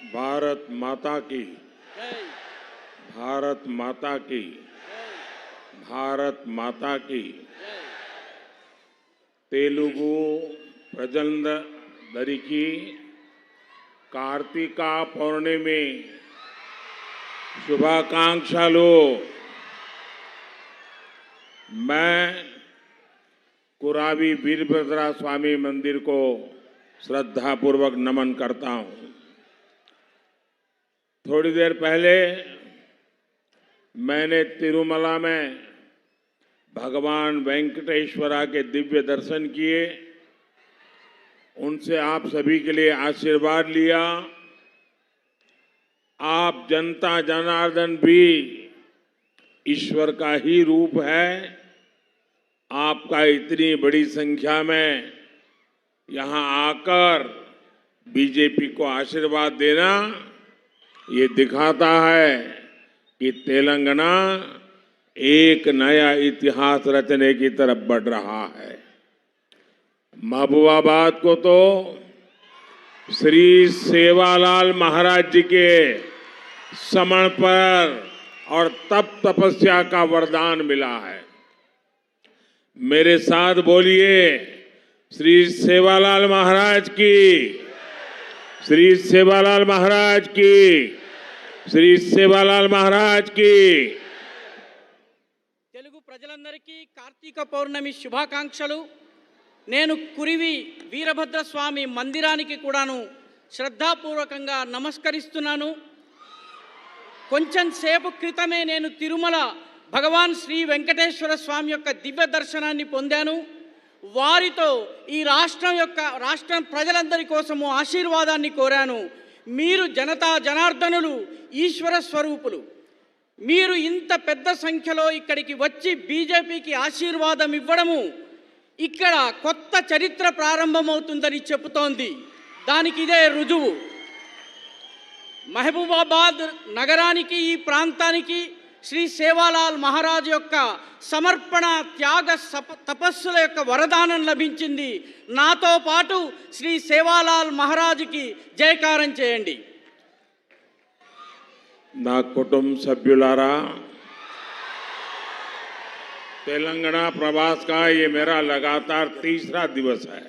भारत माता की, जय भारत माता की, भारत माता की। जय तेलुगु प्रजंदरिकी कार्तिका पौर्णिमे शुभाकांक्षालु। मैं कुरावी वीरभद्रा स्वामी मंदिर को श्रद्धापूर्वक नमन करता हूं। थोड़ी देर पहले मैंने तिरुमला में भगवान वेंकटेश्वरा के दिव्य दर्शन किए, उनसे आप सभी के लिए आशीर्वाद लिया। आप जनता जनार्दन भी ईश्वर का ही रूप है। आपका इतनी बड़ी संख्या में यहां आकर बीजेपी को आशीर्वाद देना ये दिखाता है कि तेलंगाना एक नया इतिहास रचने की तरफ बढ़ रहा है। महबूबाबाद को तो श्री सेवालाल महाराज जी के समर्पण और तप तपस्या का वरदान मिला है। मेरे साथ बोलिए, श्री सेवालाल महाराज की, श्री सेवालाल महाराज की, श्री सेवालाल महाराज की। తెలుగు ప్రజలందరికీ కార్తీక పౌర్ణమి శుభాకాంక్షలు। నేను కురివి వీరభద్ర స్వామి మందిరానికి కూడాను శ్రద్ధాపూర్వకంగా నమస్కరిస్తున్నాను। కొంచెం సేపు క్రితమే నేను తిరుమల భగవాన్ శ్రీ వెంకటేశ్వర స్వామి యొక్క దివ్య దర్శనాన్ని పొందాను। వారితో ఈ రాష్ట్రం ప్రజలందరి కోసము ఆశీర్వాదాన్ని కోరాను। మీరు జనతా జనార్దనులు, ఈశ్వర స్వరూపులు। మీరు ఇంత పెద్ద సంఖ్యలో ఇక్కడికి వచ్చి బీజేపీకి ఆశీర్వాదం ఇవ్వడము ఇక్కడ కొత్త చరిత్ర ప్రారంభమవుతుందని చెబుతోంది। దానికి ఇదే రుజువు। మహబూబాబాద్ నగరానికి, ఈ ప్రాంతానికి శ్రీ సేవాలాల్ మహారాజ్ యొక్క సమర్పణ, త్యాగ, తపస్సుల యొక్క వరదానం లభించింది। నాతో పాటు శ్రీ సేవాలాల్ మహారాజ్కి జయకారం చేయండి। నా కుటుంబ సభ్యులారా, तेलंगाना प्रवास का ये मेरा लगातार तीसरा दिवस है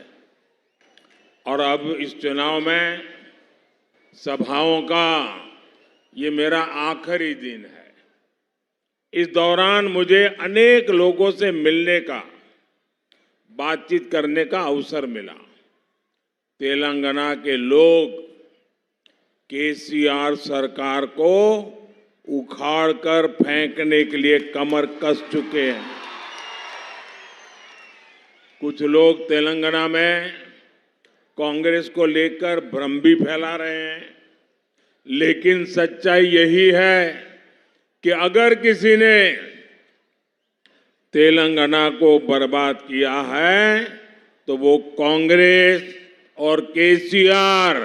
और अब इस चुनाव में सभाओं का ये मेरा आखिरी दिन है। इस दौरान मुझे अनेक लोगों से मिलने का, बातचीत करने का अवसर मिला। तेलंगाना के लोग केसीआर सरकार को उखाड़कर फेंकने के लिए कमर कस चुके हैं। कुछ लोग तेलंगाना में कांग्रेस को लेकर भ्रम भी फैला रहे हैं, लेकिन सच्चाई यही है कि अगर किसी ने तेलंगाना को बर्बाद किया है तो वो कांग्रेस और केसीआर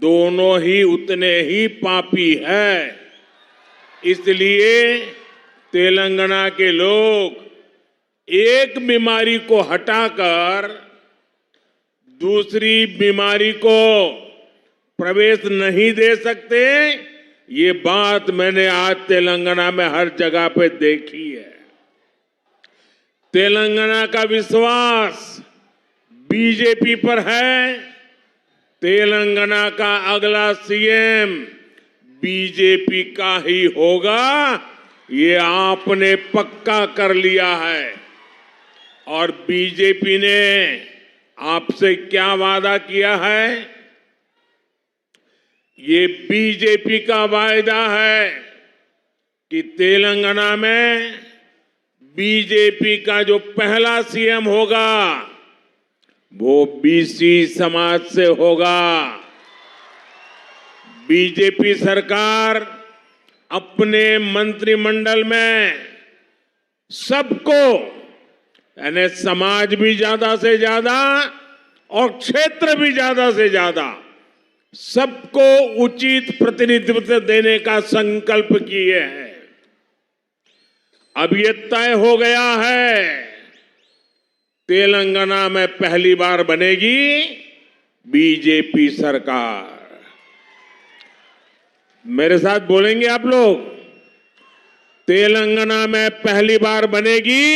दोनों ही उतने ही पापी है। इसलिए तेलंगाना के लोग एक बीमारी को हटाकर दूसरी बीमारी को प्रवेश नहीं दे सकते। ये बात मैंने आज तेलंगाना में हर जगह पे देखी है। तेलंगाना का विश्वास बीजेपी पर है। तेलंगाना का अगला सीएम बीजेपी का ही होगा, ये आपने पक्का कर लिया है। और बीजेपी ने आपसे क्या वादा किया है? ये बीजेपी का वायदा है कि तेलंगाना में बीजेपी का जो पहला सीएम होगा वो बीसी समाज से होगा। बीजेपी सरकार अपने मंत्रिमंडल में सबको, यानी समाज भी ज्यादा से ज्यादा और क्षेत्र भी ज्यादा से ज्यादा, सबको उचित प्रतिनिधित्व देने का संकल्प किए हैं। अब ये तय हो गया है, तेलंगाना में पहली बार बनेगी बीजेपी सरकार। मेरे साथ बोलेंगे आप लोग। तेलंगाना में पहली बार बनेगी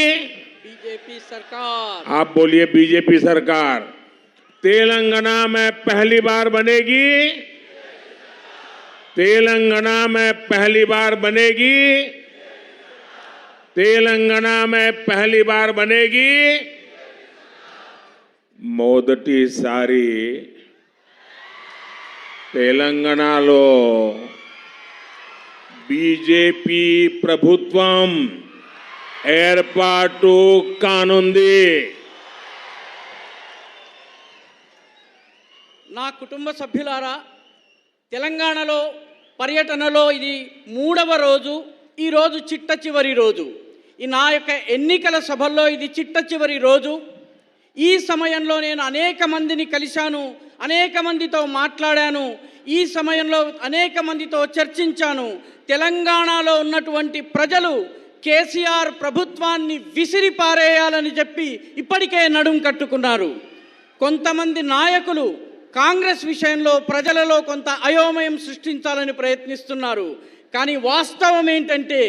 बीजेपी सरकार। आप बोलिए बीजेपी सरकार। तेलंगाना में पहली बार बनेगी। तेलंगाना में पहली बार बनेगी। तेलंगाना में पहली बार बनेगी। మొదటిసారి తెలంగాణలో బీజేపీ ప్రభుత్వం ఏర్పాటు కానుంది. నా కుటుంబ సభ్యులారా, తెలంగాణలో పర్యటనలో ఇది 3వ రోజు. ఈ రోజు చిట్ట చివరి రోజు. ఈ నా యొక్క ఎన్నికల సభల్లో ఇది చిట్ట చివరి రోజు. ఈ సమయంలో నేను అనేక మందిని కలిశాను, అనేక మందితో మాట్లాడాను, ఈ సమయంలో అనేక మందితో చర్చించాను. తెలంగాణలో ఉన్నటువంటి ప్రజలు కేసీఆర్ ప్రభుత్వాన్ని విసిరిపారేయాలని చెప్పి ఇప్పటికే నడుం కట్టుకున్నారు. కొంతమంది నాయకులు కాంగ్రెస్ విషయంలో ప్రజలలో కొంత అయోమయం సృష్టించాలని ప్రయత్నిస్తున్నారు. కానీ వాస్తవం ఏంటంటే,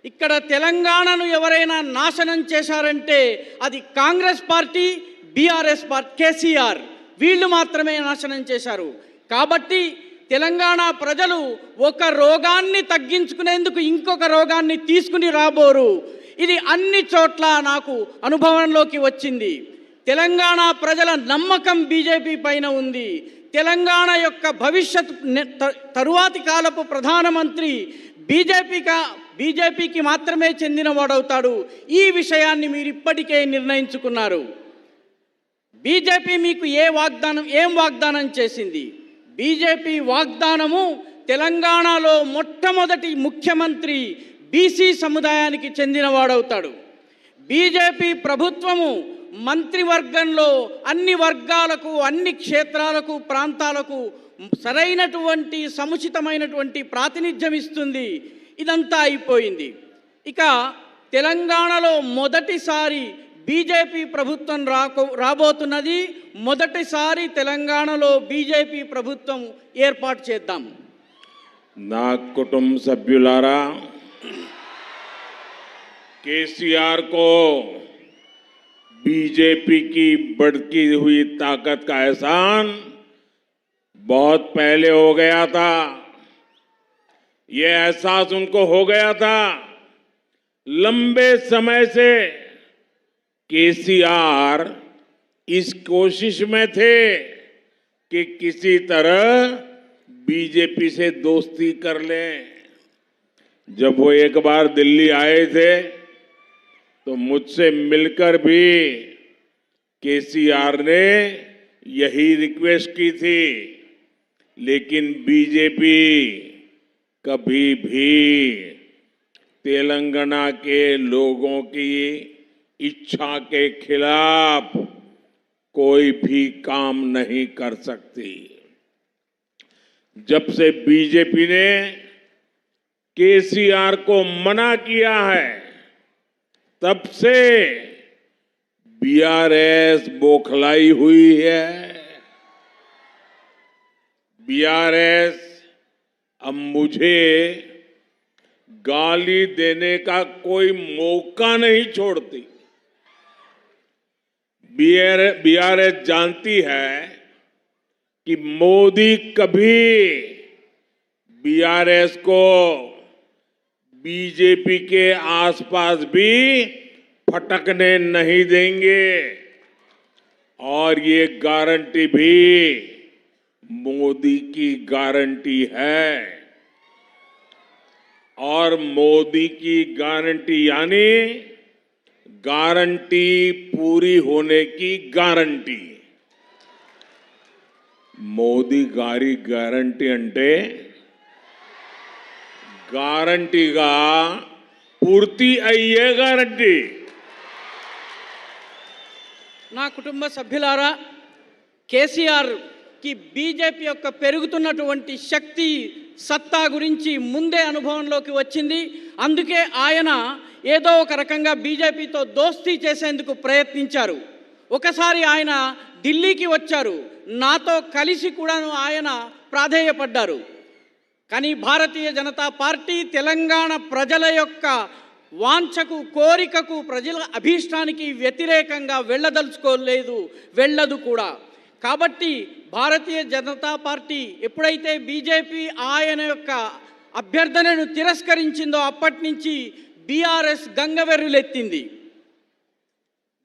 ఇక్కడ తెలంగాణను ఎవరైనా నాశనం చేశారంటే అది Congress party, BRS party, KCR వీళ్ళు మాత్రమే నాశనం చేశారు. కాబట్టి తెలంగాణ ప్రజలు ఒక రోగాన్ని తగ్గించుకునేందుకు ఇంకొక రోగాన్ని తీసుకుని రాబోరు. ఇది అన్ని చోట్ల నాకు అనుభవంలోకి వచ్చింది. తెలంగాణ ప్రజల నమ్మకం బీజేపీ పైన ఉంది. తెలంగాణ యొక్క భవిష్యత్ తరువాతి కాలపు ప్రధానమంత్రి బీజేపీకి మాత్రమే చెందినవాడవుతాడు. ఈ విషయాన్ని మీరు ఇప్పటికే నిర్ణయించుకున్నారు. బీజేపీ మీకు ఏం వాగ్దానం చేసింది? బీజేపీ వాగ్దానము తెలంగాణలో మొట్టమొదటి ముఖ్యమంత్రి బీసీ సముదాయానికి చెందినవాడవుతాడు. బీజేపీ ప్రభుత్వము మంత్రివర్గంలో అన్ని వర్గాలకు, అన్ని క్షేత్రాలకు, ప్రాంతాలకు సరైనటువంటి సముచితమైనటువంటి ప్రాతినిధ్యం ఇస్తుంది. ఇదంతా అయిపోయింది. ఇక తెలంగాణలో మొదటిసారి బీజేపీ ప్రభుత్వం రాబోతున్నది. మొదటిసారి తెలంగాణలో బీజేపీ ప్రభుత్వం ఏర్పాటు చేద్దాం. నా కుటుంబ సభ్యులారా, केसीआर को बीजेपी की बढ़ती हुई ताकत का एहसान बहुत पहले हो गया था. ये एहसास उनको हो गया था. लंबे समय से केसीआर इस कोशिश में थे कि किसी तरह बीजेपी से दोस्ती कर लें. जब वो एक बार दिल्ली आए थे तो मुझसे मिलकर भी केसीआर ने यही रिक्वेस्ट की थी. लेकिन बीजेपी कभी भी तेलंगाना के लोगों की इच्छा के खिलाफ कोई भी काम नहीं कर सकती. जब से बीजेपी ने केसीआर को मना किया है, तब से बीआरएस बौखलाई हुई है. बीआरएस अब मुझे गाली देने का कोई मौका नहीं छोड़ती. बीआरएस जानती है कि मोदी कभी बीआरएस को बीजेपी के आसपास भी फटकने नहीं देंगे. और ये गारंटी भी मोदी की गारंटी है. और मोदी की गारंटी यानी गारंटी पूरी होने की गारंटी. మోదీ గారి గ్యారంటీ అంటే గ్యారంటీగా పూర్తి అయ్యే గ్యారంటీ. నా కుటుంబ సభ్యులారా, కేసీఆర్కి బీజేపీ యొక్క పెరుగుతున్నటువంటి శక్తి సత్తా గురించి ముందే అనుభవంలోకి వచ్చింది. అందుకే ఆయన ఏదో ఒక రకంగా బీజేపీతో దోస్తీ చేసేందుకు ప్రయత్నించారు. ఒకసారి ఆయన ఢిల్లీకి వచ్చారు. నాతో కలిసి కూడాను ఆయన ప్రాధేయపడ్డారు. కానీ భారతీయ జనతా పార్టీ తెలంగాణ ప్రజల యొక్క వాంఛకు, కోరికకు, ప్రజల అభీష్టానికి వ్యతిరేకంగా వెళ్ళదలుచుకోలేదు, వెళ్ళదు కూడా. కాబట్టి భారతీయ జనతా పార్టీ ఎప్పుడైతే బీజేపీ ఆయన యొక్క అభ్యర్థనను తిరస్కరించిందో అప్పటి నుంచి బీఆర్ఎస్ గంగవెర్రులెత్తింది.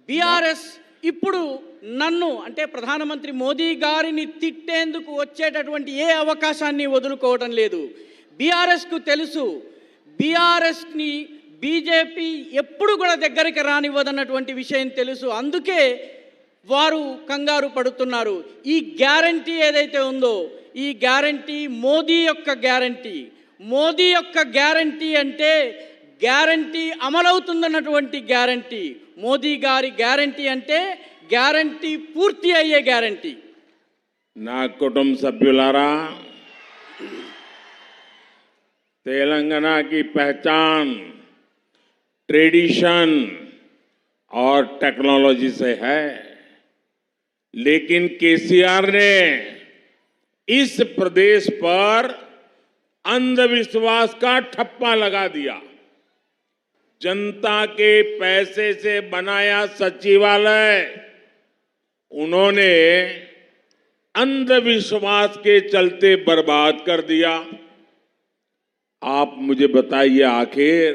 బీఆర్ఎస్ ఇప్పుడు నన్ను అంటే ప్రధానమంత్రి మోదీ గారిని తిట్టేందుకు వచ్చేటటువంటి ఏ అవకాశాన్ని వదులుకోవడం లేదు. బీఆర్ఎస్కు తెలుసు, బీఆర్ఎస్ని బీజేపీ ఎప్పుడు కూడా దగ్గరికి రానివ్వదన్నటువంటి విషయం తెలుసు. అందుకే వారు కంగారు పడుతున్నారు. ఈ గ్యారంటీ ఏదైతే ఉందో ఈ గ్యారంటీ మోదీ యొక్క గ్యారంటీ. మోదీ యొక్క గ్యారంటీ అంటే గ్యారంటీ అమలవుతుందన్నటువంటి గ్యారంటీ. మోదీ గారి గ్యారంటీ అంటే గ్యారంటీ పూర్తి అయ్యే గ్యారంటీ. నా కుటుంబ సభ్యులారా, तेलंगाना की पहचान ट्रेडिशन और टेक्नोलॉजी से है, लेकिन केसीआर ने इस प्रदेश पर अंधविश्वास का ठप्पा लगा दिया। जनता के पैसे से बनाया सचिवालय उन्होंने अंधविश्वास के चलते बर्बाद कर दिया। आप मुझे बताइए, आखिर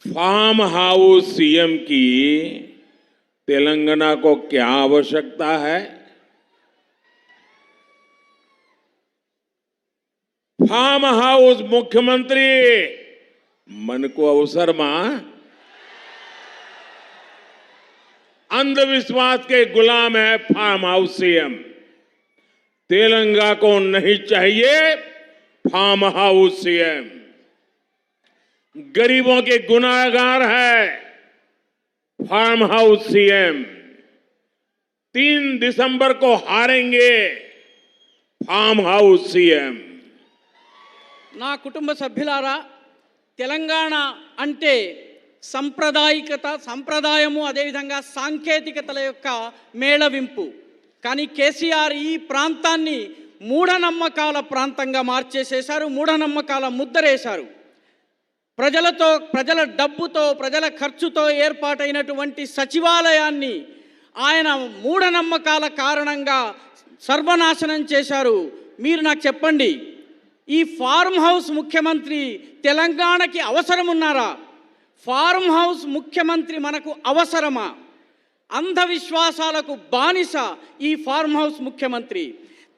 फार्म हाउस सीएम की तेलंगाना को क्या आवश्यकता है? फार्म हाउस मुख्यमंत्री मन को अवसर मां, अंधविश्वास के गुलाम है फार्म हाउस सीएम। तेलंगाना को नहीं चाहिए फार्म हाउस सीएम। गरीबों के गुनाहगार है फार्म हाउस सीएम। 3 दिसंबर को हारेंगे फार्म हाउस सीएम। నా కుటుంబ సభ్యులారా, తెలంగాణ అంటే సంప్రదాయము, అదేవిధంగా సాంకేతికతల యొక్క మేళవింపు. కానీ కేసీఆర్ ఈ ప్రాంతాన్ని మూఢనమ్మకాల ప్రాంతంగా మార్చేసేశారు, మూఢనమ్మకాల ముద్దరేశారు. ప్రజల డబ్బుతో, ప్రజల ఖర్చుతో ఏర్పాటైనటువంటి సచివాలయాన్ని ఆయన మూఢనమ్మకాల కారణంగా సర్వనాశనం చేశారు. మీరు నాకు చెప్పండి, ఈ ఫార్మ్ హౌస్ ముఖ్యమంత్రి తెలంగాణకి అవసరమున్నారా? ఫార్మ్ హౌస్ ముఖ్యమంత్రి మనకు అవసరమా? అంధవిశ్వాసాలకు బానిస ఈ ఫార్మ్ హౌస్ ముఖ్యమంత్రి.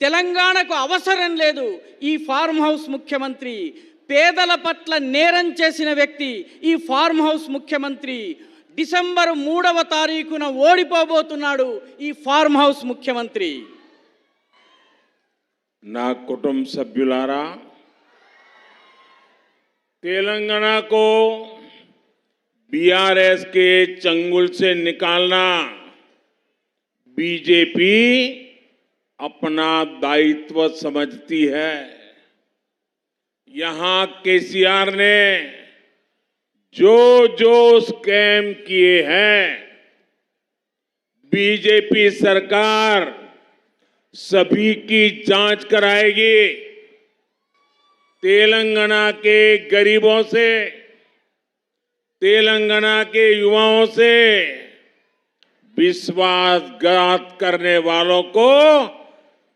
తెలంగాణకు అవసరం లేదు ఈ ఫార్మ్ హౌస్ ముఖ్యమంత్రి. పేదల పట్ల నేరం చేసిన వ్యక్తి ఈ ఫార్మ్ హౌస్ ముఖ్యమంత్రి. డిసెంబర్ 3వ తారీఖున ఓడిపోబోతున్నాడు ఈ ఫార్మ్ హౌస్ ముఖ్యమంత్రి. నా కుటుంబ సభ్యులారా, तेलंगाना को बीआरएस के चंगुल से निकालना बीजेपी अपना दायित्व समझती है। यहां केसीआर ने जो जो स्कैम किए हैं, बीजेपी सरकार सभी की जांच कराएगी। तेलंगाना के गरीबों से, तेलंगाना के युवाओं से विश्वासघात करने वालों को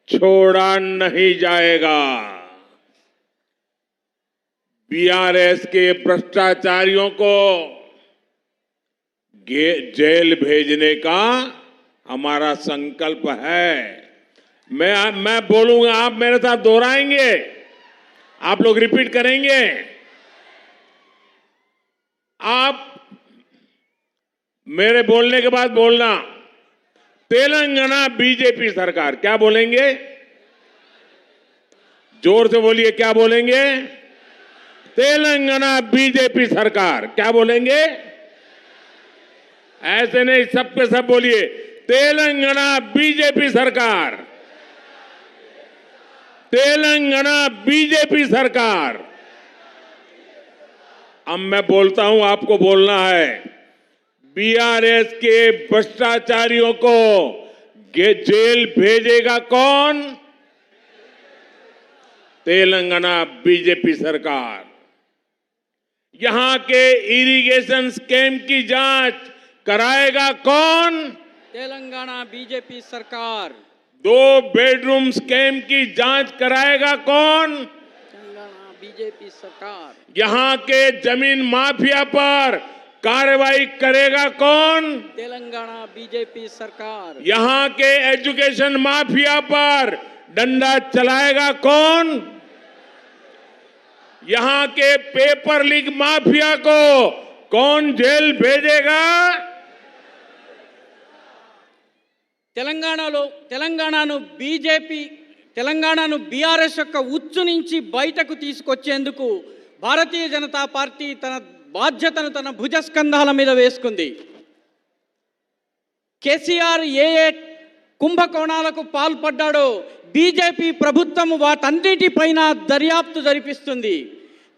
छोड़ा नहीं जाएगा। बीआरएस के भ्रष्टाचारियों को जेल भेजने का हमारा संकल्प है। मैं बोलूंगा, आप मेरे साथ दोहराएंगे, आप लोग रिपीट करेंगे। आप मेरे बोलने के बाद बोलना, तेलंगाना बीजेपी सरकार। क्या बोलेंगे? जोर से बोलिए, क्या बोलेंगे? तेलंगाना बीजेपी सरकार। क्या बोलेंगे? ऐसे नहीं, सब पे सब बोलिए, तेलंगाना बीजेपी सरकार, तेलंगाना बीजेपी सरकार। अब मैं बोलता हूं, आपको बोलना है। बीआरएस के भ्रष्टाचारियों को जेल भेजेगा कौन? तेलंगाना बीजेपी सरकार। यहां के इरिगेशन स्कीम की जांच कराएगा कौन? तेलंगाना बीजेपी सरकार। 2 बेडरूम स्कीम की जांच कराएगा कौन? तेलंगाना बीजेपी सरकार। यहां के जमीन माफिया पर कार्रवाई करेगा कौन? तेलंगाना बीजेपी सरकार। यहां के एजुकेशन माफिया पर डंडा चलाएगा कौन? यहां के पेपर लीक माफिया को कौन जेल भेजेगा? తెలంగాణను బీఆర్ఎస్ యొక్క ఉచ్చు నుంచి బయటకు తీసుకొచ్చేందుకు భారతీయ జనతా పార్టీ తన బాధ్యతను తన భుజస్కంధాల మీద వేసుకుంది. కేసీఆర్ ఏ కుంభకోణాలకు పాల్పడ్డాడో బీజేపీ ప్రభుత్వం వాటన్నిటిపైన దర్యాప్తు జరిపిస్తుంది.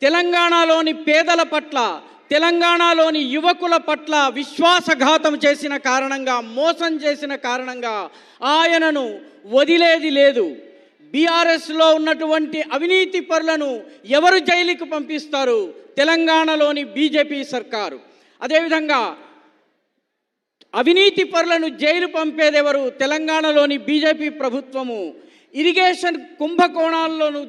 తెలంగాణలోని పేదల పట్ల, తెలంగాణలోని యువకుల పట్ల విశ్వాసఘాతం చేసిన కారణంగా, మోసం చేసిన కారణంగా ఆయనను వదిలేది లేదు. బీఆర్ఎస్లో ఉన్నటువంటి అవినీతి పరులను ఎవరు జైలుకు పంపిస్తారు? తెలంగాణలోని బీజేపీ సర్కారు. అదేవిధంగా అవినీతి పరులను జైలు పంపేదెవరు? తెలంగాణలోని బీజేపీ ప్రభుత్వము. ఇరిగేషన్ కుంభకోణాల్లోనూ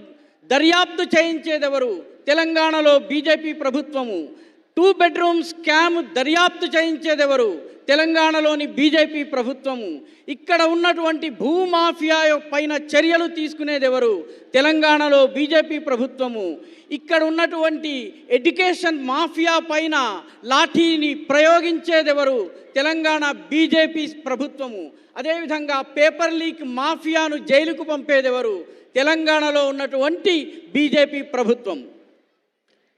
దర్యాప్తు చేయించేదెవరు? తెలంగాణలో బీజేపీ ప్రభుత్వము. 2 బెడ్రూమ్ స్కామ్ దర్యాప్తు చేయించేదెవరు? తెలంగాణలోని బీజేపీ ప్రభుత్వము. ఇక్కడ ఉన్నటువంటి భూమాఫియా పైన చర్యలు తీసుకునేదెవరు? తెలంగాణలో బీజేపీ ప్రభుత్వము. ఇక్కడ ఉన్నటువంటి ఎడ్యుకేషన్ మాఫియా పైన లాఠీని ప్రయోగించేదెవరు? తెలంగాణ బీజేపీ ప్రభుత్వము. అదేవిధంగా పేపర్ లీక్ మాఫియాను జైలుకు పంపేదెవరు? తెలంగాణలో ఉన్నటువంటి బీజేపీ ప్రభుత్వం.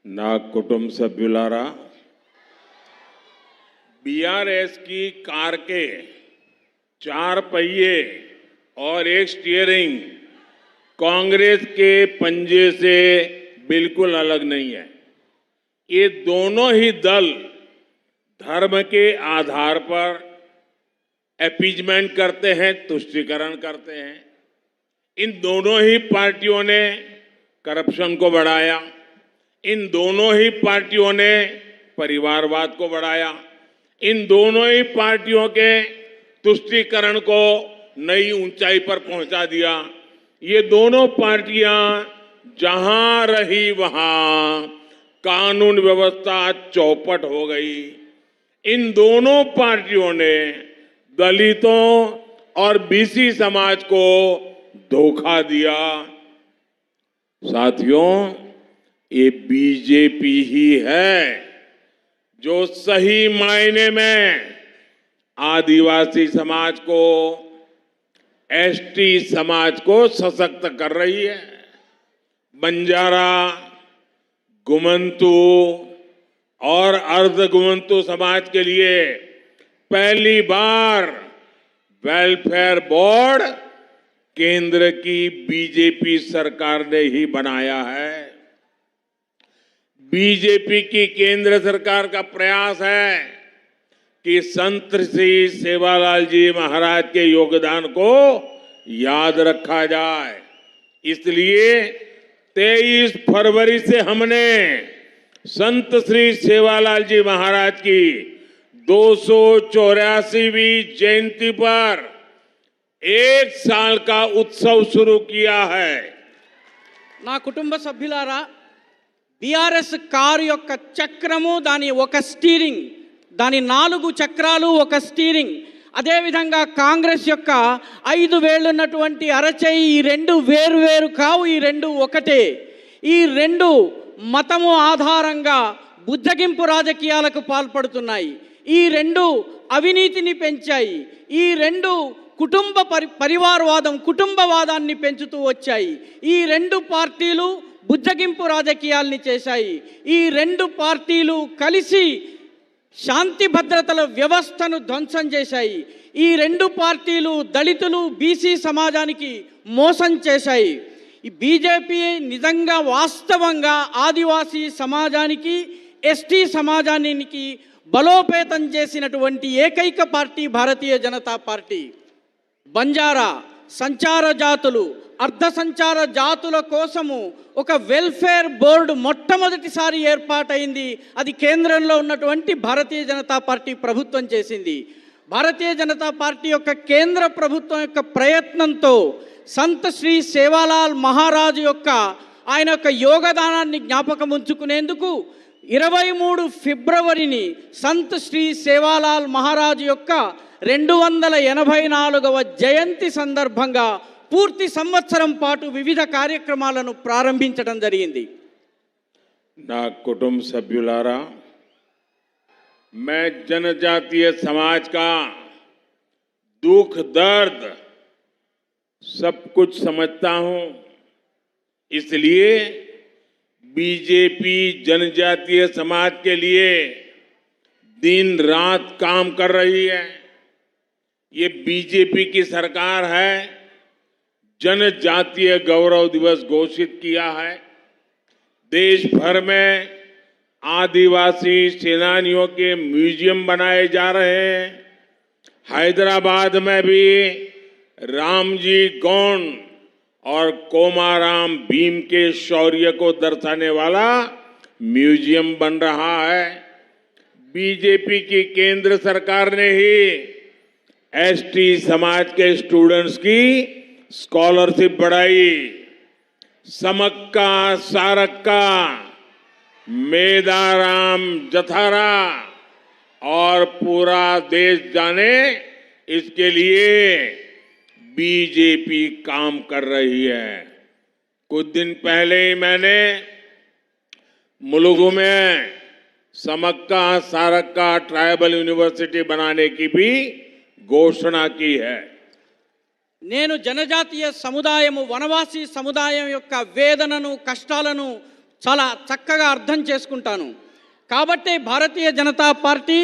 నా కుటుంబ సభ్యులారా, बीआरएस की कार के 4 पहिए और एक स्टीयरिंग कांग्रेस के पंजे से बिल्कुल अलग नहीं है। ये दोनों ही दल धर्म के आधार पर अपीजमेंट करते हैं, तुष्टीकरण करते हैं। इन दोनों ही पार्टियों ने करप्शन को बढ़ाया, इन दोनों ही पार्टियों ने परिवारवाद को बढ़ाया, इन दोनों ही पार्टियों के तुष्टीकरण को नई ऊंचाई पर पहुंचा दिया। ये दोनों पार्टियां जहां रही वहां कानून व्यवस्था चौपट हो गई। इन दोनों पार्टियों ने दलितों और बीसी समाज को धोखा दिया। साथियों, ये बीजेपी ही है जो सही मायने में आदिवासी समाज को, एसटी समाज को सशक्त कर रही है। बंजारा, गुमंतु और अर्ध गुमंतु समाज के लिए पहली बार वेलफेयर बोर्ड केंद्र की बीजेपी सरकार ने ही बनाया है। बीजेपी की केंद्र सरकार का प्रयास है कि संत श्री सेवालाल जी महाराज के योगदान को याद रखा जाए। इसलिए 23 फरवरी से हमने संत श्री सेवालाल जी महाराज की 284वीं जयंती पर 1 साल का उत्सव शुरू किया है। నా కుటుంబ సభ్యులారా, బీఆర్ఎస్ కారు యొక్క చక్రము, దాని ఒక స్టీరింగ్, దాని 4 చక్రాలు, ఒక స్టీరింగ్. అదేవిధంగా కాంగ్రెస్ యొక్క 5 వేళ్ళు ఉన్నటువంటి అరచేయి, ఈ 2 వేరు కావు, ఈ 2 ఒకటే. ఈ 2 మతము ఆధారంగా బుద్ధగింపు రాజకీయాలకు పాల్పడుతున్నాయి. ఈ 2 అవినీతిని పెంచాయి. ఈ 2 కుటుంబ పరివారవాదం, కుటుంబవాదాన్ని పెంచుతూ వచ్చాయి. ఈ 2 పార్టీలు బుద్ధగింపు రాజకీయాల్ని చేశాయి. ఈ 2 పార్టీలు కలిసి శాంతి భద్రతల వ్యవస్థను ధ్వంసం చేశాయి. ఈ 2 పార్టీలు దళితులు, బీసీ సమాజానికి మోసం చేశాయి. ఈ బీజేపీ నిజంగా వాస్తవంగా ఆదివాసీ సమాజానికి, ఎస్టీ సమాజానికి బలోపేతం చేసినటువంటి ఏకైక పార్టీ భారతీయ జనతా పార్టీ. బంజారా, సంచార జాతులు, అర్ధ సంచార జాతుల కోసము ఒక వెల్ఫేర్ బోర్డు మొట్టమొదటిసారి ఏర్పాటైంది. అది కేంద్రంలో ఉన్నటువంటి భారతీయ జనతా పార్టీ ప్రభుత్వం చేసింది. భారతీయ జనతా పార్టీ యొక్క కేంద్ర ప్రభుత్వం యొక్క ప్రయత్నంతో సంత్ శ్రీ సేవాలాల్ మహారాజ్ యొక్క ఆయన యొక్క యోగదానాన్ని జ్ఞాపకం ఉంచుకునేందుకు 23 ఫిబ్రవరిని సంత్ శ్రీ సేవాలాల్ మహారాజ్ యొక్క 284వ జయంతి సందర్భంగా పూర్తి సంవత్సరం పాటు వివిధ కార్యక్రమాలను ప్రారంభించడం జరిగింది. నా కుటుంబ సభ్యులారా, मैं जनजातीय समाज का दुख दर्द सब कुछ समझता हूं. इसलिए बीजेपी जनजातीय समाज के लिए दिन रात काम कर रही है. ये बीजेपी की सरकार है. जनजातीय गौरव दिवस घोषित किया है. देश भर में आदिवासी सेनानियों के म्यूजियम बनाए जा रहे हैं. हैदराबाद में भी रामजी गोंड और कोमाराम भीम के शौर्य को दर्शाने वाला म्यूजियम बन रहा है. बीजेपी की केंद्र सरकार ने ही एसटी समाज के स्टूडेंट्स की स्कॉलरशिप बढ़ाई. समक्का सारक्का, मेदाराम जथारा और पूरा देश जाने, इसके लिए बीजेपी काम कर रही है. कुछ दिन पहले ही मैंने मुलुगु में समक्का सारक्का ट्राइबल यूनिवर्सिटी बनाने की भी घोषणा की है. నేను జనజాతీయ సముదాయము వనవాసి సముదాయం యొక్క వేదనను కష్టాలను చాలా చక్కగా అర్థం చేసుకుంటాను. కాబట్టి భారతీయ జనతా పార్టీ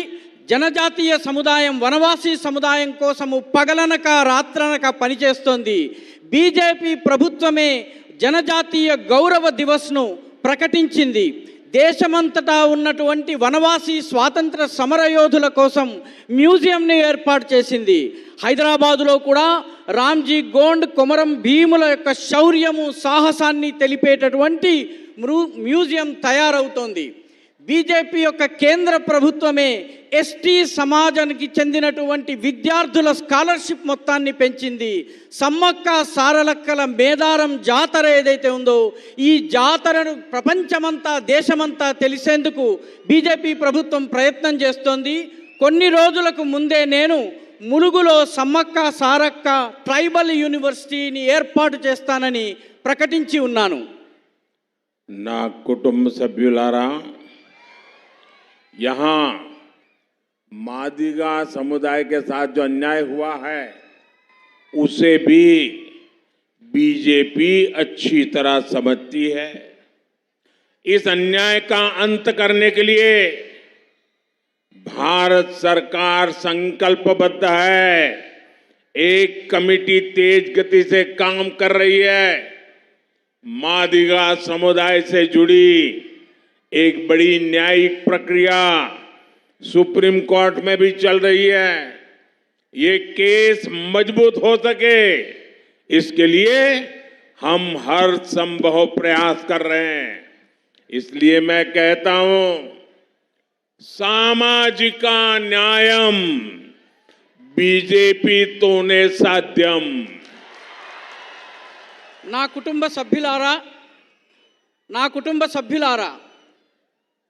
జనజాతీయ సముదాయం వనవాసి సముదాయం కోసము పగలనక రాత్రనక పనిచేస్తోంది. బీజేపీ ప్రభుత్వమే జనజాతీయ గౌరవ దివస్ను ప్రకటించింది. దేశమంతటా ఉన్నటువంటి వనవాసి స్వాతంత్ర సమరయోధుల కోసం మ్యూజియంని ఏర్పాటు చేసింది. హైదరాబాదులో కూడా రామ్జీ గోండ్, కొమరం భీముల యొక్క శౌర్యము సాహసాన్ని తెలిపేటటువంటి మ్యూజియం తయారవుతోంది. బీజేపీ యొక్క కేంద్ర ప్రభుత్వమే ఎస్టీ సమాజానికి చెందినటువంటి విద్యార్థుల స్కాలర్షిప్ మొత్తాన్ని పెంచింది. సమ్మక్క సారలక్కల మేడారం జాతర ఏదైతే ఉందో, ఈ జాతరను ప్రపంచమంతా దేశమంతా తెలిసేందుకు బీజేపీ ప్రభుత్వం ప్రయత్నం చేస్తోంది. కొన్ని రోజులకు ముందే నేను ములుగులో సమ్మక్క సారక్క ట్రైబల్ యూనివర్సిటీని ఏర్పాటు చేస్తానని ప్రకటించి ఉన్నాను. నా కుటుంబ సభ్యులారా, यहाँ मादिगा समुदाय के साथ जो अन्याय हुआ है उसे भी बीजेपी अच्छी तरह समझती है. इस अन्याय का अंत करने के लिए भारत सरकार संकल्पबद्ध है. एक कमेटी तेज गति से काम कर रही है. मादिगा समुदाय से जुड़ी एक बड़ी न्यायिक प्रक्रिया सुप्रीम कोर्ट में भी चल रही है. ये केस मजबूत हो सके, इसके लिए हम हर संभव प्रयास कर रहे हैं. इसलिए मैं कहता हूं, सामाजिक न्यायम बीजेपी तोने साध्यम. నా కుటుంబ సభ్యులారా,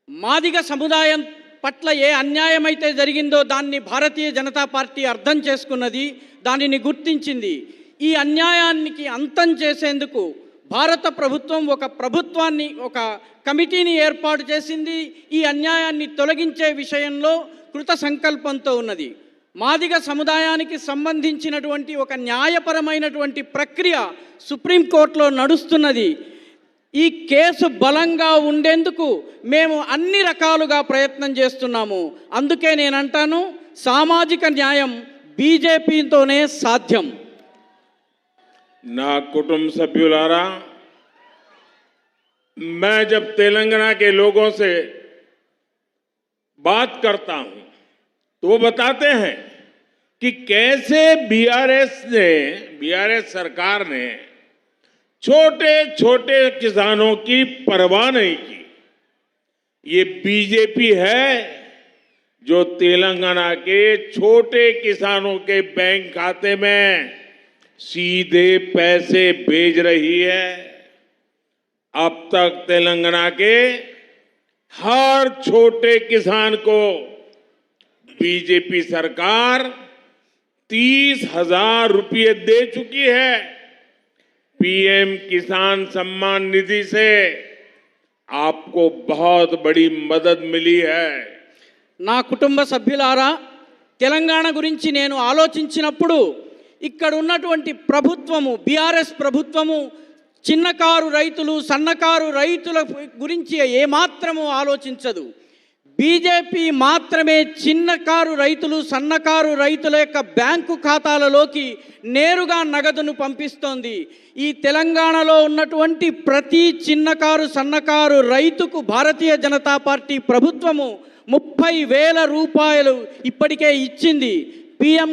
మాదిగ సముదాయం పట్ల ఏ అన్యాయమైతే జరిగిందో దాన్ని భారతీయ జనతా పార్టీ అర్థం చేసుకున్నది, దానిని గుర్తించింది. ఈ అన్యాయానికి అంతం చేసేందుకు భారత ప్రభుత్వం ఒక కమిటీని ఏర్పాటు చేసింది. ఈ అన్యాయాన్ని తొలగించే విషయంలో కృత సంకల్పంతో ఉన్నది. మాదిగ సముదాయానికి సంబంధించినటువంటి ఒక న్యాయపరమైనటువంటి ప్రక్రియ సుప్రీంకోర్టులో నడుస్తున్నది. ఈ కేసు బలంగా ఉండేందుకు మేము అన్ని రకాలుగా ప్రయత్నం చేస్తున్నాము. అందుకే నేను అంటాను, సామాజిక న్యాయం బీజేపీతోనే సాధ్యం. నా కుటుంబ సభ్యులారా, मैं जब तेलंगाना के लोगों से बात करता हूं तो वो बताते हैं कि कैसे बीआरएस सरकार ने छोटे छोटे किसानों की परवाह नहीं की। ये बीजेपी है जो तेलंगाना के छोटे किसानों के बैंक खाते में सीधे पैसे भेज रही है। अब तक तेलंगाना के हर छोटे किसान को बीजेपी सरकार 30,000 रुपये दे चुकी है। पीएम किसान सम्मान निधि से आपको बहुत बड़ी मदद मिली है। నా కుటుంబ సభ్యులారా, తెలంగాణ గురించి నేను ఆలోచించినప్పుడు ఇక్కడ ఉన్నటువంటి ప్రభుత్వము, బీఆర్ఎస్ ప్రభుత్వము చిన్నకారు రైతులు, సన్నకారు రైతుల గురించి ఏమాత్రము ఆలోచించదు. బీజేపీ మాత్రమే చిన్నకారు రైతులు, సన్నకారు రైతుల యొక్క బ్యాంకు ఖాతాలలోకి నేరుగా నగదును పంపిస్తోంది. ఈ తెలంగాణలో ఉన్నటువంటి ప్రతి చిన్నకారు, సన్నకారు రైతుకు భారతీయ జనతా పార్టీ ప్రభుత్వము 30,000 రూపాయలు ఇప్పటికే ఇచ్చింది. పిఎం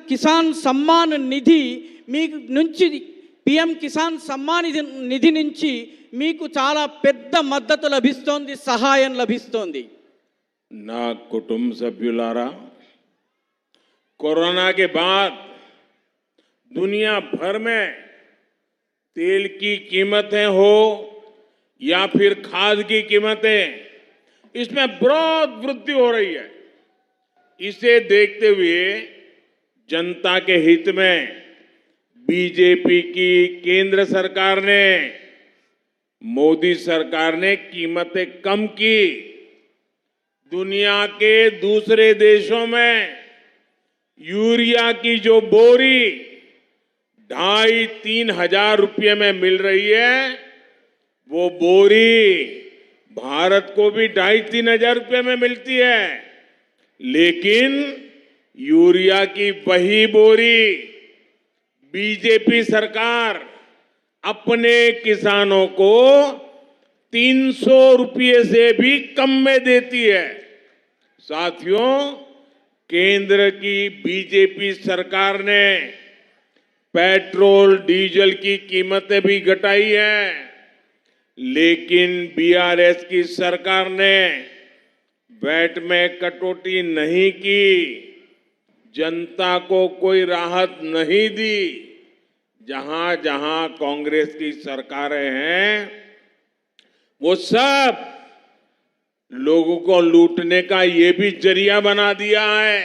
కిసాన్ సమ్మాన్ నిధి మీకు నుంచి, పిఎం కిసాన్ సమ్మాన్ నిధి నుంచి మీకు చాలా పెద్ద మద్దతు లభిస్తోంది, సహాయం లభిస్తోంది. ना कुटुंब सभ्युलारा, कोरोना के बाद दुनिया भर में तेल की कीमतें हो या फिर खाद की कीमतें, इसमें बहुत वृद्धि हो रही है। इसे देखते हुए जनता के हित में बीजेपी की केंद्र सरकार ने, मोदी सरकार ने कीमतें कम की। दुनिया के दूसरे देशों में यूरिया की जो बोरी 2,500-3 हजार रुपये में मिल रही है, वो बोरी भारत को भी 2,500-3 हजार रुपये में मिलती है। लेकिन यूरिया की वही बोरी बीजेपी सरकार अपने किसानों को 300 रुपये से भी कम में देती है। साथियों, केंद्र की बीजेपी सरकार ने पेट्रोल डीजल की कीमतें भी घटाई है, लेकिन बीआरएस की सरकार ने वैट में कटौती नहीं की, जनता को कोई राहत नहीं दी। जहां जहां कांग्रेस की सरकारें हैं, वो सब लोगों को लूटने का ये भी जरिया बना दिया है।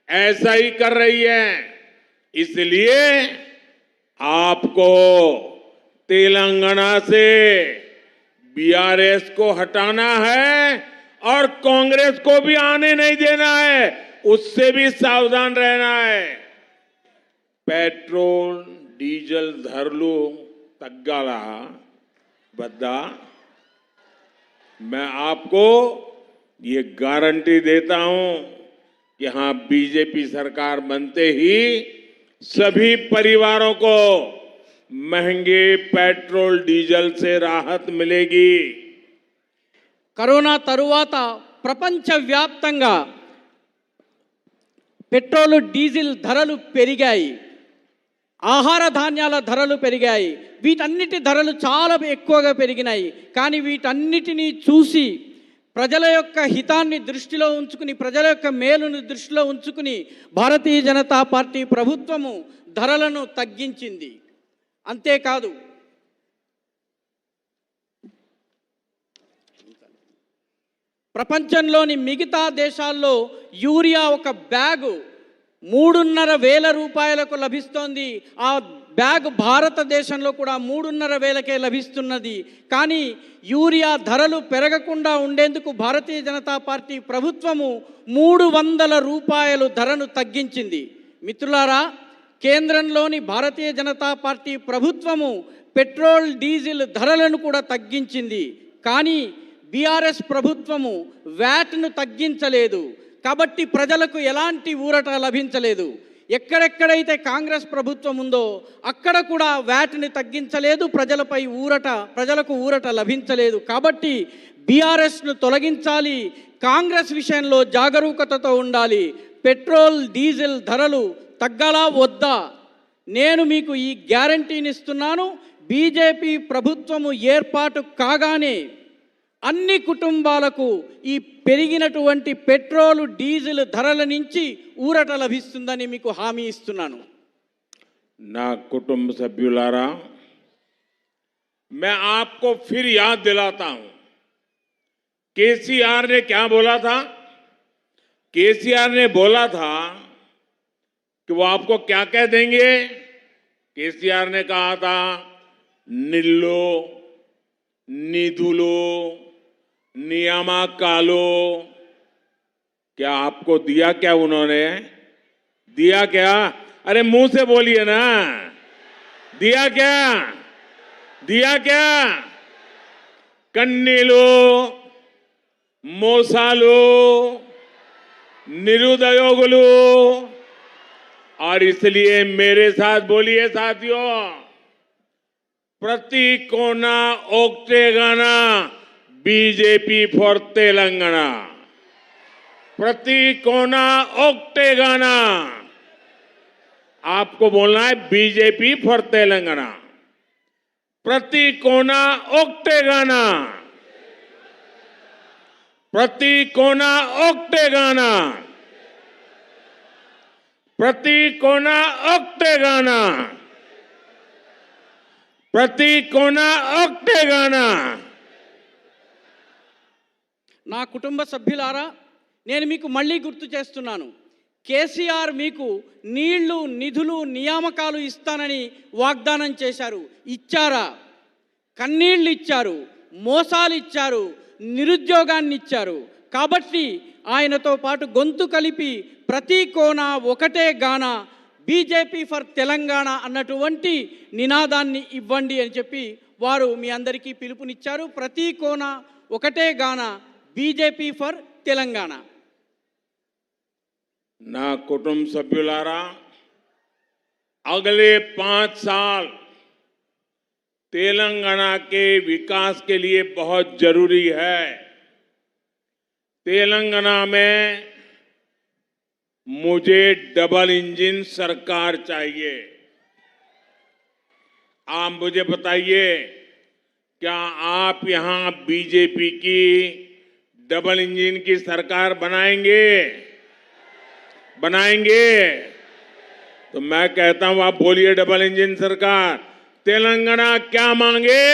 ऐसा ही कर रही है। इसलिए आपको तेलंगाना से बीआरएस को हटाना है और कांग्रेस को भी आने नहीं देना है, उससे भी सावधान रहना है। पेट्रोल डीजल धरलू तग्गाला बद्दा, मैं आपको ये गारंटी देता हूं कि हां, बीजेपी सरकार बनते ही सभी परिवारों को महंगे पेट्रोल डीजल से राहत मिलेगी। కరోనా తరువాత ప్రపంచవ్యాప్తంగా పెట్రోల్, డీజిల్ ధరలు పెరిగాయి, ఆహార ధాన్యాల ధరలు పెరిగాయి, వీటన్నిటి ధరలు చాలా ఎక్కువగా పెరిగినాయి. కానీ వీటన్నిటినీ చూసి ప్రజల యొక్క హితాన్ని దృష్టిలో ఉంచుకుని, ప్రజల యొక్క మేలును దృష్టిలో ఉంచుకుని భారతీయ జనతా పార్టీ ప్రభుత్వము ధరలను తగ్గించింది. అంతేకాదు, ప్రపంచంలోని మిగతా దేశాల్లో యూరియా ఒక బ్యాగు 3,500 రూపాయలకు లభిస్తోంది. ఆ బ్యాగ్ భారతదేశంలో కూడా 3,500కే లభిస్తున్నది. కానీ యూరియా ధరలు పెరగకుండా ఉండేందుకు భారతీయ జనతా పార్టీ ప్రభుత్వము 300 రూపాయలు ధరను తగ్గించింది. మిత్రులారా, కేంద్రంలోని భారతీయ జనతా పార్టీ ప్రభుత్వము పెట్రోల్, డీజిల్ ధరలను కూడా తగ్గించింది. కానీ బీఆర్ఎస్ ప్రభుత్వము వ్యాట్ను తగ్గించలేదు. కాబట్టి ప్రజలకు ఎలాంటి ఊరట లభించలేదు. ఎక్కడెక్కడైతే కాంగ్రెస్ ప్రభుత్వం ఉందో అక్కడ కూడా వ్యాట్ని తగ్గించలేదు, ప్రజలకు ఊరట లభించలేదు. కాబట్టి బీఆర్ఎస్ను తొలగించాలి, కాంగ్రెస్ విషయంలో జాగరూకతతో ఉండాలి. పెట్రోల్, డీజిల్ ధరలు తగ్గాలా వద్దా? నేను మీకు ఈ గ్యారంటీని ఇస్తున్నాను. బీజేపీ ప్రభుత్వము ఏర్పాటు కాగానే అన్ని కుటుంబాలకు ఈ పెరిగినటువంటి పెట్రోలు డీజిల్ ధరల నుంచి ఊరట లభిస్తుందని మీకు హామీ ఇస్తున్నాను. ना कुटुंब सभ्युलारा, मैं आपको फिर याद दिलाता हूं, केसीआर ने क्या बोला था? केसीआर ने बोला था कि वो आपको क्या कह देंगे? केसीआर ने कहा था निल्लो, निधुलो, नियामा कालो. क्या आपको दिया क्या उन्होंने? दिया क्या? अरे मुंह से बोलिए ना, दिया क्या? दिया क्या? कन्नीलो, मोसालो, निरुदयोगुलू. और इसलिए मेरे साथ बोलिए साथियों, प्रति कोना ओक्टेगाना बीजेपी फॉर तेलंगाना. प्रति कोना ओक्टेगाना. आपको बोलना है बीजेपी फॉर तेलंगाना. प्रति कोना ओक्टेगाना. प्रति कोना ओक्टेगाना. प्रति कोना ओक्टेगाना. प्रति कोना ओक्टेगाना. నా కుటుంబ సభ్యులారా, నేను మీకు మళ్ళీ గుర్తు చేస్తున్నాను. కేసీఆర్ మీకు నీళ్లు, నిధులు, నియామకాలు ఇస్తానని వాగ్దానం చేశారు. ఇచ్చారా? కన్నీళ్ళు ఇచ్చారు, మోసాలు ఇచ్చారు, నిరుద్యోగాన్ని ఇచ్చారు. కాబట్టి ఆయనతో పాటు గొంతు కలిపి ప్రతి కోన ఒకటే గాన బీజేపీ ఫర్ తెలంగాణ అన్నటువంటి నినాదాన్ని ఇవ్వండి అని చెప్పి వారు మీ అందరికీ పిలుపునిచ్చారు. ప్రతి కోన ఒకటే గాన బీజేపీ ఫర్ తెలంగాణ. ना कुटुंब सभ्युलारा, अगले 5 साल तेलंगाना के विकास के लिए बहुत जरूरी है. तेलंगाना में मुझे डबल इंजन सरकार चाहिए. आप मुझे बताइए, क्या आप यहां बीजेपी की डबल इंजन की सरकार बनाएंगे? बनाएंगे? तो मैं कहता हूं, आप बोलिए डबल इंजन सरकार. तेलंगाना क्या मांगे?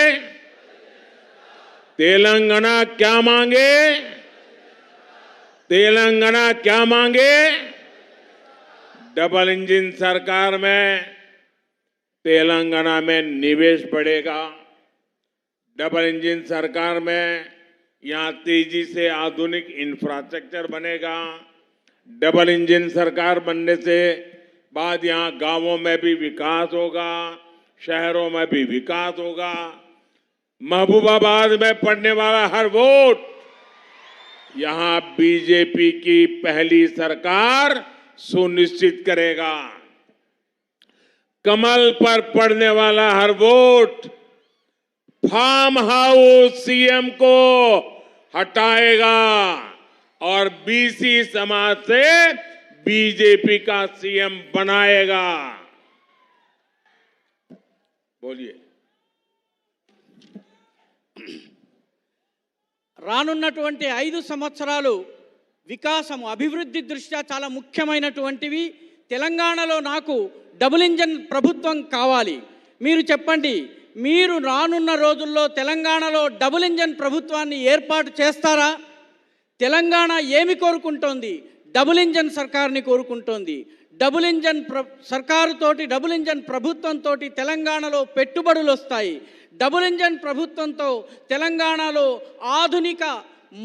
तेलंगाना क्या मांगे? तेलंगाना क्या मांगे? डबल इंजन सरकार में तेलंगाना में निवेश बढ़ेगा. डबल इंजन सरकार में यहां तेजी से आधुनिक इंफ्रास्ट्रक्चर बनेगा. डबल इंजन सरकार बनने से बाद यहां गांवों में भी विकास होगा, शहरों में भी विकास होगा. महबूबाबाद में पड़ने वाला हर वोट यहां बीजेपी की पहली सरकार सुनिश्चित करेगा. कमल पर पड़ने वाला हर वोट फार्म हाउस सीएम को हटाएगा और बीसी समाज से बीजेपी का सीएम बनाएगा. बोलिए. రానున్నటువంటి 5 సంవత్సరాలు వికాసము, అభివృద్ధి దృష్ట్యా చాలా ముఖ్యమైనటువంటివి. తెలంగాణలో నాకు డబుల్ ఇంజన్ ప్రభుత్వం కావాలి. మీరు చెప్పండి, మీరు రానున్న రోజుల్లో తెలంగాణలో డబుల్ ఇంజన్ ప్రభుత్వాన్ని ఏర్పాటు చేస్తారా? తెలంగాణ ఏమి కోరుకుంటోంది? డబుల్ ఇంజన్ సర్కార్ని కోరుకుంటోంది. డబుల్ ఇంజన్ సర్కారుతోటి, డబుల్ ఇంజన్ ప్రభుత్వంతో తెలంగాణలో పెట్టుబడులు వస్తాయి. డబుల్ ఇంజన్ ప్రభుత్వంతో తెలంగాణలో ఆధునిక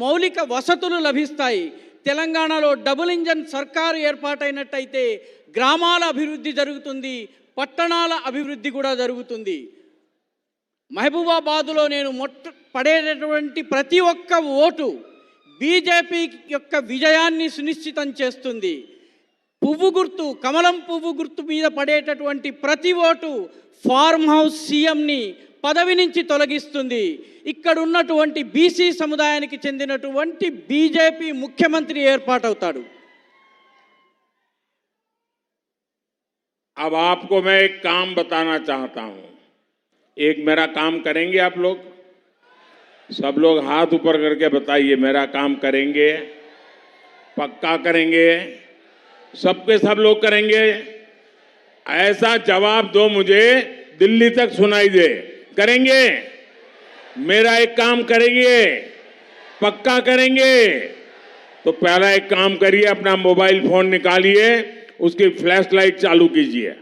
మౌలిక వసతులు లభిస్తాయి. తెలంగాణలో డబుల్ ఇంజన్ సర్కారు ఏర్పాటైనట్టయితే గ్రామాల అభివృద్ధి జరుగుతుంది, పట్టణాల అభివృద్ధి కూడా జరుగుతుంది. మహబూబాబాదులో నేను పడేటటువంటి ప్రతి ఒక్క ఓటు బీజేపీ యొక్క విజయాన్ని సునిశ్చితం చేస్తుంది. పువ్వు గుర్తు, కమలం పువ్వు గుర్తు మీద పడేటటువంటి ప్రతి ఓటు ఫార్మ్ హౌస్ సీఎంని పదవి నుంచి తొలగిస్తుంది. ఇక్కడ ఉన్నటువంటి బీసీ సముదాయానికి చెందినటువంటి బీజేపీ ముఖ్యమంత్రి ఏర్పాటవుతాడు. अब आपको मैं एक काम बताना चाहता हूं. एक मेरा काम करेंगे आप लोग? सब लोग हाथ ऊपर करके बताइए, मेरा काम करेंगे? पक्का करेंगे? सबके सब लोग करेंगे? ऐसा जवाब दो मुझे, दिल्ली तक सुनाई दे। करेंगे? मेरा एक काम करेंगे? पक्का करेंगे? तो पहला एक काम करिए, अपना मोबाइल फोन निकालिए, उसकी फ्लैश लाइट चालू कीजिए।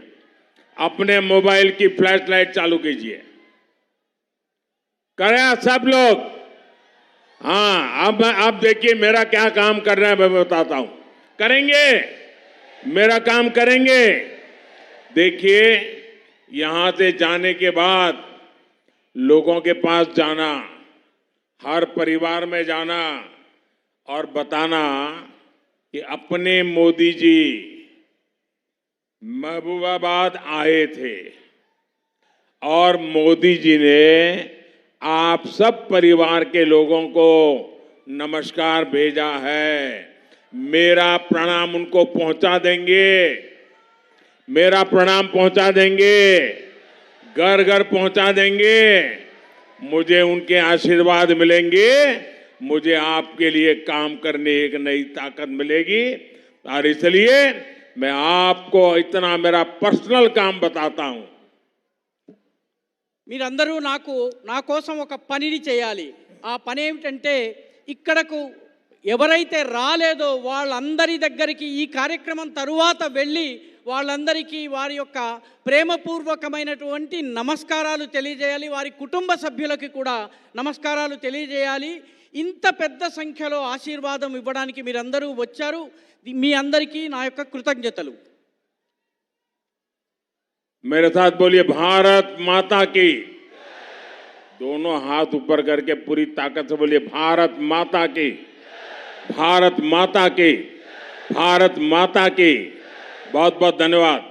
अपने मोबाइल की फ्लैश लाइट चालू कीजिए। करें सब लोग? हाँ, अब देखिए मेरा क्या काम कर रहा है, मैं बताता हूं। करेंगे? मेरा काम करेंगे? देखिए, यहां से जाने के बाद लोगों के पास जाना, हर परिवार में जाना और बताना कि अपने मोदी जी महबूबाबाद आए थे और मोदी जी ने आप सब परिवार के लोगों को नमस्कार भेजा है। मेरा प्रणाम उनको पहुंचा देंगे, मेरा प्रणाम पहुंचा देंगे, घर घर पहुंचा देंगे। मुझे उनके आशीर्वाद मिलेंगे, मुझे आपके लिए काम करने एक नई ताकत मिलेगी। और इसलिए मैं आपको इतना मेरा पर्सनल काम बताता हूं। మీరందరూ నా కోసం ఒక పనిని చేయాలి. ఆ పని ఏమిటంటే, ఇక్కడకు ఎవరైతే రాలేదో వాళ్ళందరి దగ్గరికి ఈ కార్యక్రమం తరువాత వెళ్ళి వాళ్ళందరికీ వారి యొక్క ప్రేమపూర్వకమైనటువంటి నమస్కారాలు తెలియజేయాలి. వారి కుటుంబ సభ్యులకి కూడా నమస్కారాలు తెలియజేయాలి. ఇంత పెద్ద సంఖ్యలో ఆశీర్వాదం ఇవ్వడానికి మీరందరూ వచ్చారు. మీ అందరికీ నా యొక్క కృతజ్ఞతలు. मेरे साथ बोलिए, भारत माता की। दोनों हाथ ऊपर करके पूरी ताकत से बोलिए, भारत माता की, भारत माता की, भारत माता की। बहुत बहुत धन्यवाद।